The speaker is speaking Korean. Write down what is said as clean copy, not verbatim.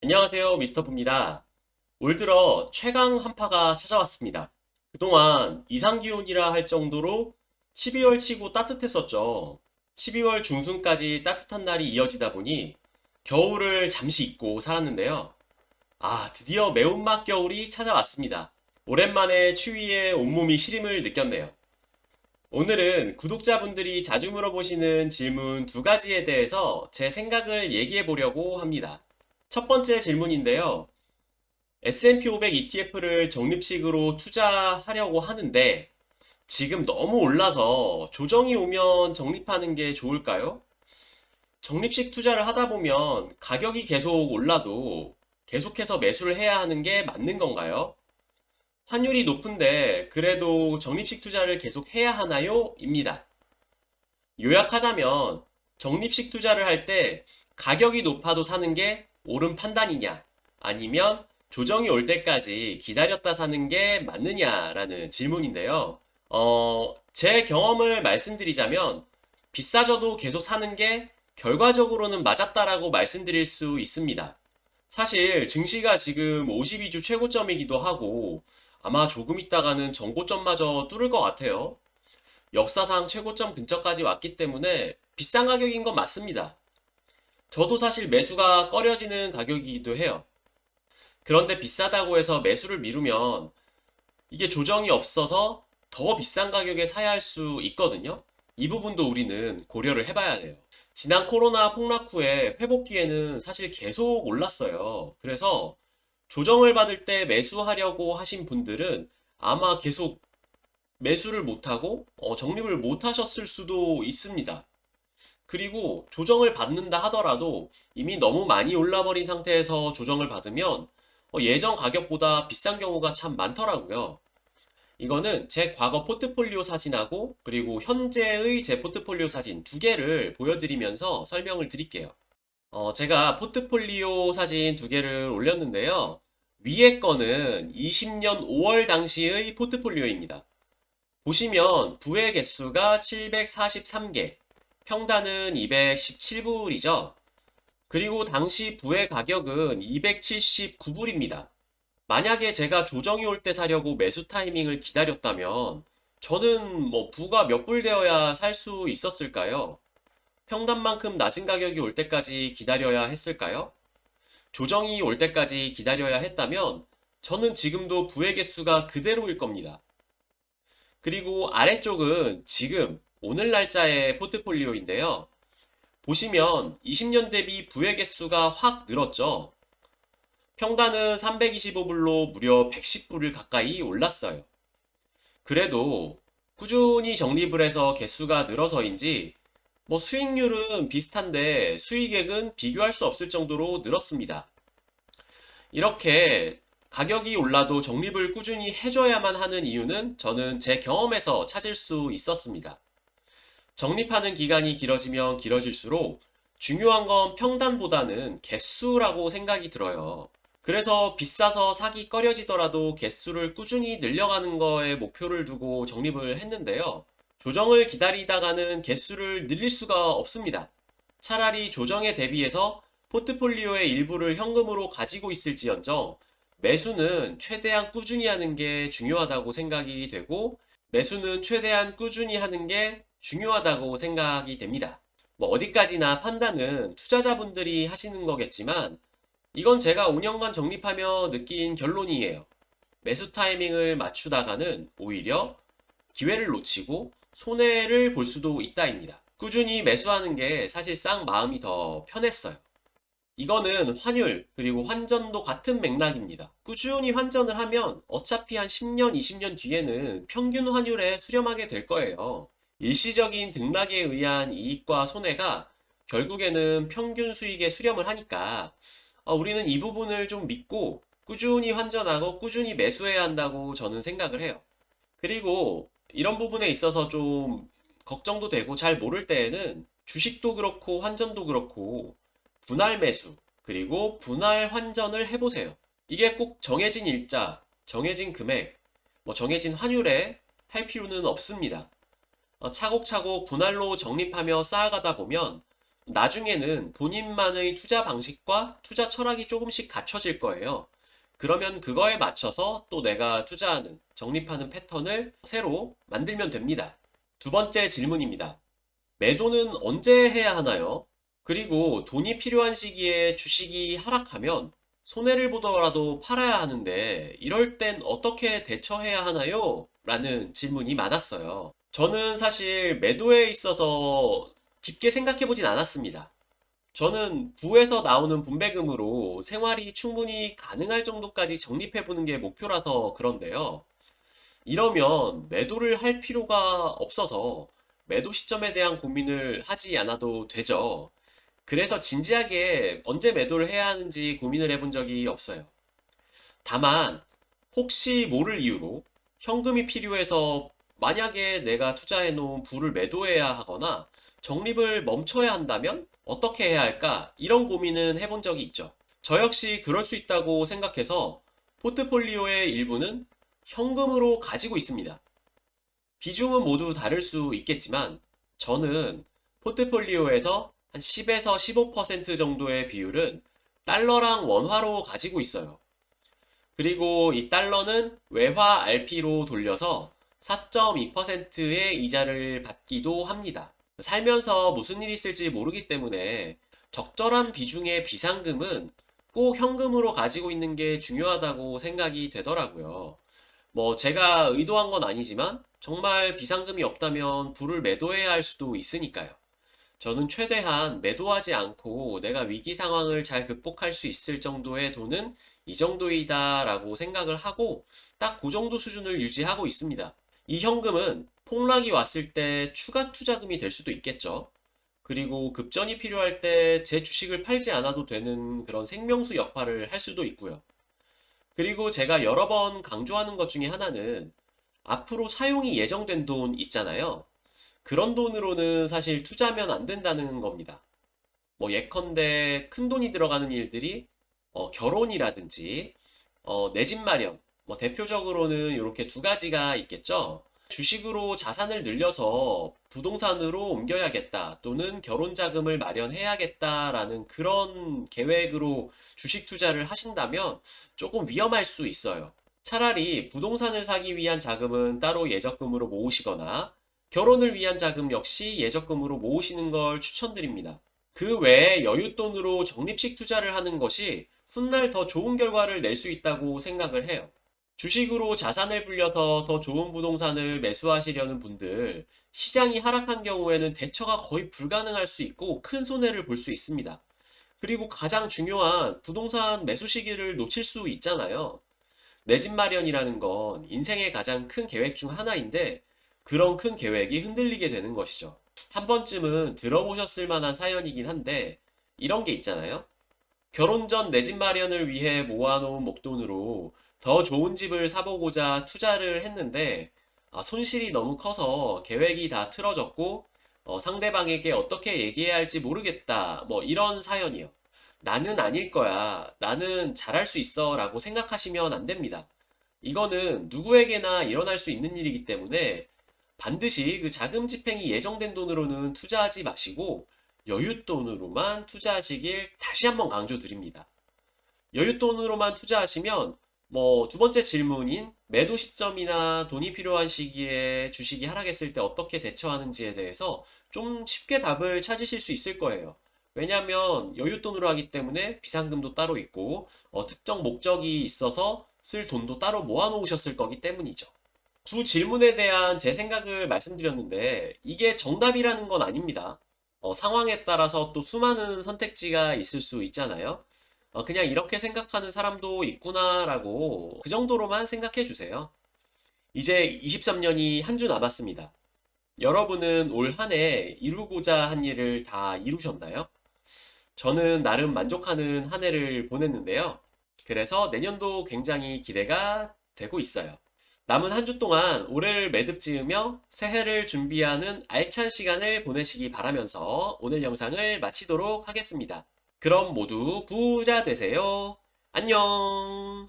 안녕하세요, 미스터 푸입니다. 올 들어 최강 한파가 찾아왔습니다. 그동안 이상기온이라 할 정도로 12월 치고 따뜻했었죠. 12월 중순까지 따뜻한 날이 이어지다 보니 겨울을 잠시 잊고 살았는데요. 드디어 매운맛 겨울이 찾아왔습니다. 오랜만에 추위에 온몸이 시림을 느꼈네요. 오늘은 구독자분들이 자주 물어보시는 질문 두 가지에 대해서 제 생각을 얘기해 보려고 합니다. 첫 번째 질문인데요. S&P 500 ETF를 적립식으로 투자하려고 하는데 지금 너무 올라서 조정이 오면 적립하는 게 좋을까요? 적립식 투자를 하다 보면 가격이 계속 올라도 계속해서 매수를 해야 하는 게 맞는 건가요? 환율이 높은데 그래도 적립식 투자를 계속 해야 하나요? 입니다. 요약하자면 적립식 투자를 할 때 가격이 높아도 사는 게 옳은 판단이냐 아니면 조정이 올 때까지 기다렸다 사는 게 맞느냐라는 질문인데요. 제 경험을 말씀드리자면 비싸져도 계속 사는 게 결과적으로는 맞았다라고 말씀드릴 수 있습니다. 사실 증시가 지금 52주 최고점이기도 하고 아마 조금 있다가는 정고점마저 뚫을 것 같아요. 역사상 최고점 근처까지 왔기 때문에 비싼 가격인 건 맞습니다. 저도 사실 매수가 꺼려지는 가격이기도 해요. 그런데 비싸다고 해서 매수를 미루면 이게 조정이 없어서 더 비싼 가격에 사야 할 수 있거든요. 이 부분도 우리는 고려를 해봐야 돼요. 지난 코로나 폭락 후에 회복기에는 사실 계속 올랐어요. 그래서 조정을 받을 때 매수하려고 하신 분들은 아마 계속 매수를 못하고 적립을 못하셨을 수도 있습니다. 그리고 조정을 받는다 하더라도 이미 너무 많이 올라버린 상태에서 조정을 받으면 예전 가격보다 비싼 경우가 참 많더라고요. 이거는 제 과거 포트폴리오 사진하고 그리고 현재의 제 포트폴리오 사진 두 개를 보여드리면서 설명을 드릴게요. 제가 포트폴리오 사진 두 개를 올렸는데요. 위에 거는 20년 5월 당시의 포트폴리오입니다. 보시면 부의 개수가 743개, 평단은 217불이죠. 그리고 당시 부의 가격은 279불입니다. 만약에 제가 조정이 올 때 사려고 매수 타이밍을 기다렸다면 저는 부가 몇 불 되어야 살 수 있었을까요? 평단만큼 낮은 가격이 올 때까지 기다려야 했을까요? 조정이 올 때까지 기다려야 했다면 저는 지금도 부의 개수가 그대로일 겁니다. 그리고 아래쪽은 지금 오늘 날짜의 포트폴리오인데요. 보시면 20년 대비 부의 개수가 확 늘었죠. 평단은 325불로 무려 110불을 가까이 올랐어요. 그래도 꾸준히 적립을 해서 개수가 늘어서인지 수익률은 비슷한데 수익액은 비교할 수 없을 정도로 늘었습니다. 이렇게 가격이 올라도 적립을 꾸준히 해줘야만 하는 이유는 저는 제 경험에서 찾을 수 있었습니다. 적립하는 기간이 길어지면 길어질수록 중요한 건 평단보다는 개수라고 생각이 들어요. 그래서 비싸서 사기 꺼려지더라도 개수를 꾸준히 늘려가는 거에 목표를 두고 적립을 했는데요. 조정을 기다리다가는 개수를 늘릴 수가 없습니다. 차라리 조정에 대비해서 포트폴리오의 일부를 현금으로 가지고 있을지언정 매수는 최대한 꾸준히 하는 게 중요하다고 생각이 되고 매수는 최대한 꾸준히 하는 게 중요하다고 생각이 됩니다. 어디까지나 판단은 투자자분들이 하시는 거겠지만 이건 제가 5년간 적립하며 느낀 결론이에요. 매수 타이밍을 맞추다가는 오히려 기회를 놓치고 손해를 볼 수도 있다입니다. 꾸준히 매수하는 게 사실상 마음이 더 편했어요. 이거는 환율, 그리고 환전도 같은 맥락입니다. 꾸준히 환전을 하면 어차피 한 10년, 20년 뒤에는 평균 환율에 수렴하게 될 거예요. 일시적인 등락에 의한 이익과 손해가 결국에는 평균 수익에 수렴을 하니까 우리는 이 부분을 좀 믿고 꾸준히 환전하고 꾸준히 매수해야 한다고 저는 생각을 해요. 그리고 이런 부분에 있어서 좀 걱정도 되고 잘 모를 때에는 주식도 그렇고 환전도 그렇고 분할 매수 그리고 분할 환전을 해보세요. 이게 꼭 정해진 일자, 정해진 금액, 정해진 환율에 할 필요는 없습니다. 차곡차곡 분할로 적립하며 쌓아가다 보면 나중에는 본인만의 투자 방식과 투자 철학이 조금씩 갖춰질 거예요. 그러면 그거에 맞춰서 또 내가 투자하는, 적립하는 패턴을 새로 만들면 됩니다. 두 번째 질문입니다. 매도는 언제 해야 하나요? 그리고 돈이 필요한 시기에 주식이 하락하면 손해를 보더라도 팔아야 하는데 이럴 땐 어떻게 대처해야 하나요? 라는 질문이 많았어요. 저는 사실 매도에 있어서 깊게 생각해 보진 않았습니다. 저는 부에서 나오는 분배금으로 생활이 충분히 가능할 정도까지 적립해 보는 게 목표라서 그런데요. 이러면 매도를 할 필요가 없어서 매도 시점에 대한 고민을 하지 않아도 되죠. 그래서 진지하게 언제 매도를 해야 하는지 고민을 해본 적이 없어요. 다만, 혹시 모를 이유로 현금이 필요해서 만약에 내가 투자해 놓은 부를 매도해야 하거나 적립을 멈춰야 한다면 어떻게 해야 할까? 이런 고민은 해본 적이 있죠. 저 역시 그럴 수 있다고 생각해서 포트폴리오의 일부는 현금으로 가지고 있습니다. 비중은 모두 다를 수 있겠지만 저는 포트폴리오에서 한 10에서 15% 정도의 비율은 달러랑 원화로 가지고 있어요. 그리고 이 달러는 외화 RP로 돌려서 4.2%의 이자를 받기도 합니다. 살면서 무슨 일이 있을지 모르기 때문에 적절한 비중의 비상금은 꼭 현금으로 가지고 있는 게 중요하다고 생각이 되더라고요. 뭐 제가 의도한 건 아니지만 정말 비상금이 없다면 부를 매도해야 할 수도 있으니까요. 저는 최대한 매도하지 않고 내가 위기 상황을 잘 극복할 수 있을 정도의 돈은 이 정도이다라고 생각을 하고 딱 그 정도 수준을 유지하고 있습니다. 이 현금은 폭락이 왔을 때 추가 투자금이 될 수도 있겠죠. 그리고 급전이 필요할 때 제 주식을 팔지 않아도 되는 그런 생명수 역할을 할 수도 있고요. 그리고 제가 여러 번 강조하는 것 중에 하나는 앞으로 사용이 예정된 돈 있잖아요. 그런 돈으로는 사실 투자하면 안 된다는 겁니다. 뭐 예컨대 큰 돈이 들어가는 일들이 결혼이라든지 내 집 마련, 뭐 대표적으로는 이렇게 두 가지가 있겠죠. 주식으로 자산을 늘려서 부동산으로 옮겨야겠다 또는 결혼 자금을 마련해야겠다라는 그런 계획으로 주식 투자를 하신다면 조금 위험할 수 있어요. 차라리 부동산을 사기 위한 자금은 따로 예적금으로 모으시거나 결혼을 위한 자금 역시 예적금으로 모으시는 걸 추천드립니다. 그 외에 여윳돈으로 적립식 투자를 하는 것이 훗날 더 좋은 결과를 낼 수 있다고 생각을 해요. 주식으로 자산을 불려서 더 좋은 부동산을 매수하시려는 분들, 시장이 하락한 경우에는 대처가 거의 불가능할 수 있고 큰 손해를 볼 수 있습니다. 그리고 가장 중요한 부동산 매수 시기를 놓칠 수 있잖아요. 내 집 마련이라는 건 인생의 가장 큰 계획 중 하나인데 그런 큰 계획이 흔들리게 되는 것이죠. 한 번쯤은 들어보셨을 만한 사연이긴 한데 이런 게 있잖아요. 결혼 전 내 집 마련을 위해 모아놓은 목돈으로 더 좋은 집을 사보고자 투자를 했는데 손실이 너무 커서 계획이 다 틀어졌고 상대방에게 어떻게 얘기해야 할지 모르겠다. 뭐 이런 사연이요. 나는 아닐 거야. 나는 잘할 수 있어. 라고 생각하시면 안 됩니다. 이거는 누구에게나 일어날 수 있는 일이기 때문에 반드시 그 자금 집행이 예정된 돈으로는 투자하지 마시고 여윳돈으로만 투자하시길 다시 한번 강조드립니다. 여윳돈으로만 투자하시면 뭐 두 번째 질문인 매도 시점이나 돈이 필요한 시기에 주식이 하락했을 때 어떻게 대처하는지에 대해서 좀 쉽게 답을 찾으실 수 있을 거예요. 왜냐하면 여윳돈으로 하기 때문에 비상금도 따로 있고 특정 목적이 있어서 쓸 돈도 따로 모아놓으셨을 거기 때문이죠. 두 질문에 대한 제 생각을 말씀드렸는데 이게 정답이라는 건 아닙니다. 상황에 따라서 또 수많은 선택지가 있을 수 있잖아요. 그냥 이렇게 생각하는 사람도 있구나라고 그 정도로만 생각해 주세요. 이제 23년이 한 주 남았습니다. 여러분은 올 한 해 이루고자 한 일을 다 이루셨나요? 저는 나름 만족하는 한 해를 보냈는데요. 그래서 내년도 굉장히 기대가 되고 있어요. 남은 한 주 동안 올해를 매듭 지으며 새해를 준비하는 알찬 시간을 보내시기 바라면서 오늘 영상을 마치도록 하겠습니다. 그럼 모두 부자 되세요. 안녕!